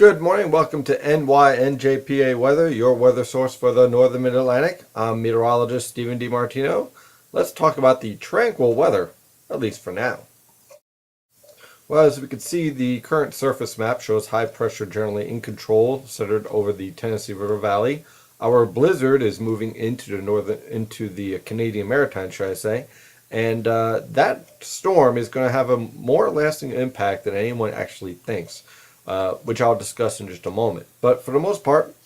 Good morning. Welcome to NYNJPA Weather, your weather source for the Northern Mid-Atlantic. I'm meteorologist Stephen DiMartino. Let's talk about the tranquil weather, at least for now. Well, as we can see, the current surface map shows high pressure generally in control, centered over the Tennessee River Valley. Our blizzard is moving into the Canadian Maritime, should I say, and that storm is going to have a more lasting impact than anyone actually thinks, which I'll discuss in just a moment. But for the most part,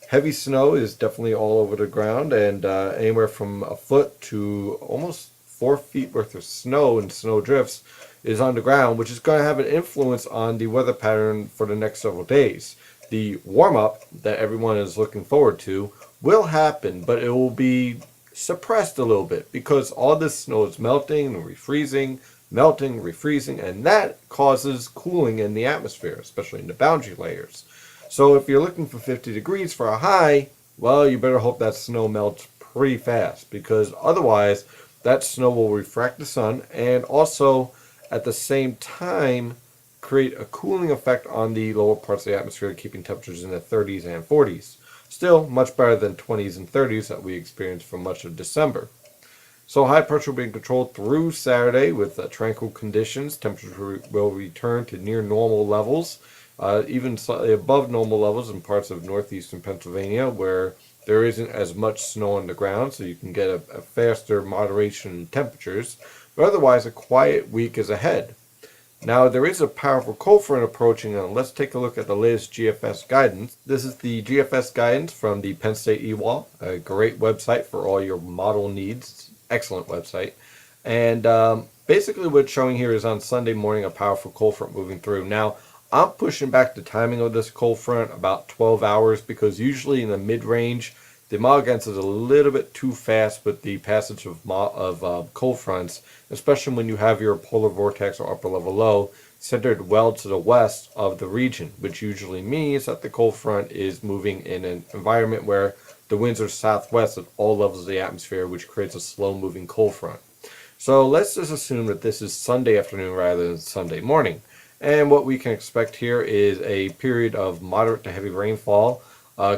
heavy snow is definitely all over the ground, and anywhere from a foot to almost 4 feet worth of snow and snow drifts is on the ground, which is going to have an influence on the weather pattern for the next several days. The warm-up that everyone is looking forward to will happen, but it will be suppressed a little bit because all this snow is melting and refreezing, melting, refreezing, and that causes cooling in the atmosphere, especially in the boundary layers. So if you're looking for 50 degrees for a high, well, you better hope that snow melts pretty fast, because otherwise that snow will refract the sun and also at the same time create a cooling effect on the lower parts of the atmosphere, keeping temperatures in the 30s and 40s. Still much better than 20s and 30s that we experienced for much of December. So high pressure will be controlled through Saturday with tranquil conditions. Temperatures will return to near normal levels, even slightly above normal levels in parts of northeastern Pennsylvania where there isn't as much snow on the ground, so you can get a faster moderation in temperatures. But otherwise, a quiet week is ahead. Now, there is a powerful cold front approaching, and let's take a look at the latest GFS guidance. This is the GFS guidance from the Penn State EWAL, a great website for all your model needs. Excellent website. And basically what it's showing here is on Sunday morning a powerful cold front moving through. Now, I'm pushing back the timing of this cold front about 12 hours because usually in the mid-range, the mile against is a little bit too fast with the passage of cold fronts, especially when you have your polar vortex or upper level low centered well to the west of the region, which usually means that the cold front is moving in an environment where the winds are southwest at all levels of the atmosphere, which creates a slow-moving cold front. So let's just assume that this is Sunday afternoon rather than Sunday morning. And what we can expect here is a period of moderate to heavy rainfall,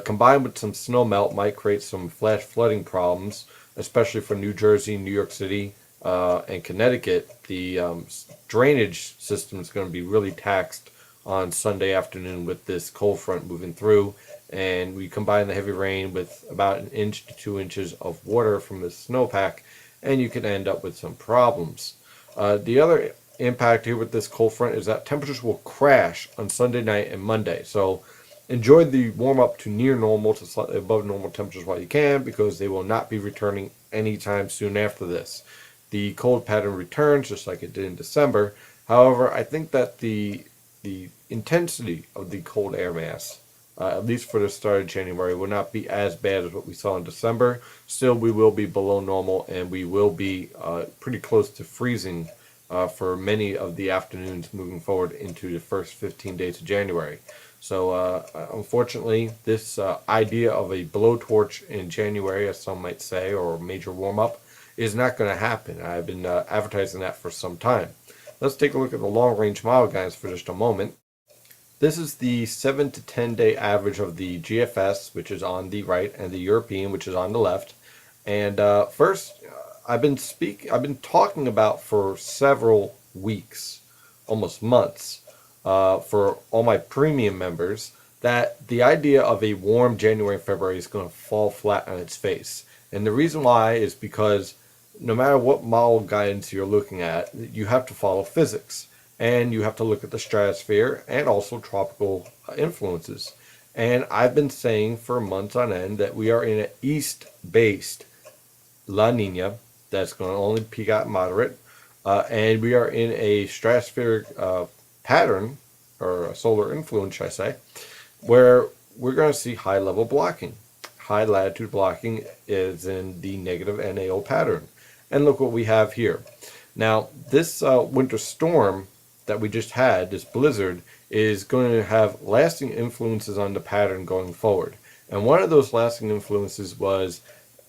combined with some snow melt might create some flash flooding problems, especially for New Jersey, New York City, and Connecticut. The drainage system is going to be really taxed on Sunday afternoon with this cold front moving through, and we combine the heavy rain with about 1 inch to 2 inches of water from the snowpack, and you can end up with some problems. The other impact here with this cold front is that temperatures will crash on Sunday night and Monday. So enjoy the warm up to near normal to slightly above normal temperatures while you can, because they will not be returning anytime soon after this. The cold pattern returns just like it did in December. However, I think that the intensity of the cold air mass, at least for the start of January, will not be as bad as what we saw in December. Still, we will be below normal, and we will be pretty close to freezing for many of the afternoons moving forward into the first 15 days of January. So unfortunately, this idea of a blowtorch in January, as some might say, or a major warm-up, is not going to happen. I've been advertising that for some time. Let's take a look at the long-range model guidance for just a moment. This is the 7 to 10 day average of the GFS, which is on the right, and the European, which is on the left. And first, I've been talking about for several weeks, almost months, for all my premium members, that the idea of a warm January and February is going to fall flat on its face. And the reason why is because no matter what model guidance you're looking at, you have to follow physics. And you have to look at the stratosphere and also tropical influences. And I've been saying for months on end that we are in an east-based La Nina that's going to only peak out moderate. And we are in a stratospheric pattern, or a solar influence, should I say, where we're going to see high-level blocking. High latitude blocking is in the negative NAO pattern. And look what we have here. Now, this winter storm that we just had, this blizzard, is going to have lasting influences on the pattern going forward. And one of those lasting influences was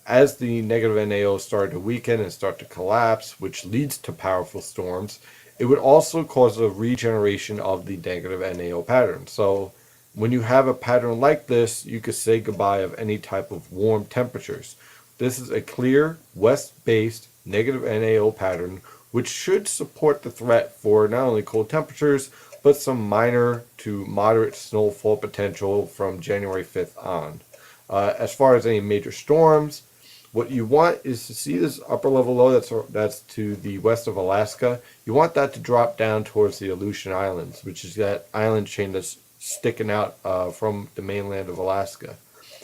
as the negative NAO started to weaken and start to collapse, which leads to powerful storms, it would also cause a regeneration of the negative NAO pattern. So When you have a pattern like this, you could say goodbye of any type of warm temperatures. This is a clear, west-based, negative NAO pattern, which should support the threat for not only cold temperatures, but some minor to moderate snowfall potential from January 5th on. As far as any major storms, what you want is to see this upper level low that's to the west of Alaska. You want that to drop down towards the Aleutian Islands, which is that island chain that's sticking out from the mainland of Alaska.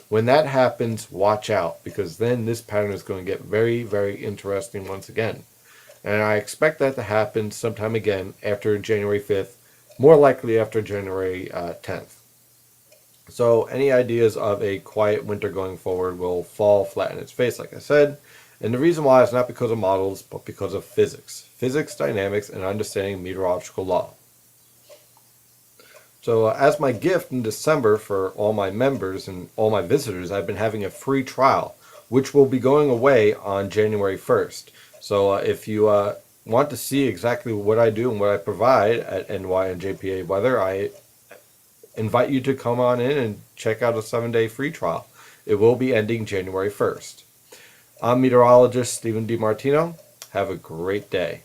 When that happens, watch out, because then this pattern is going to get very, very interesting once again. And I expect that to happen sometime again after January 5th, more likely after January 10th. So any ideas of a quiet winter going forward will fall flat in its face, like I said. And the reason why is not because of models, but because of physics, dynamics, and understanding meteorological law. So as my gift in December for all my members and all my visitors, I've been having a free trial, which will be going away on January 1st. So if you want to see exactly what I do and what I provide at NY and JPA Weather, I invite you to come on in and check out a 7-day free trial. It will be ending January 1st. I'm meteorologist Stephen DiMartino. Have a great day.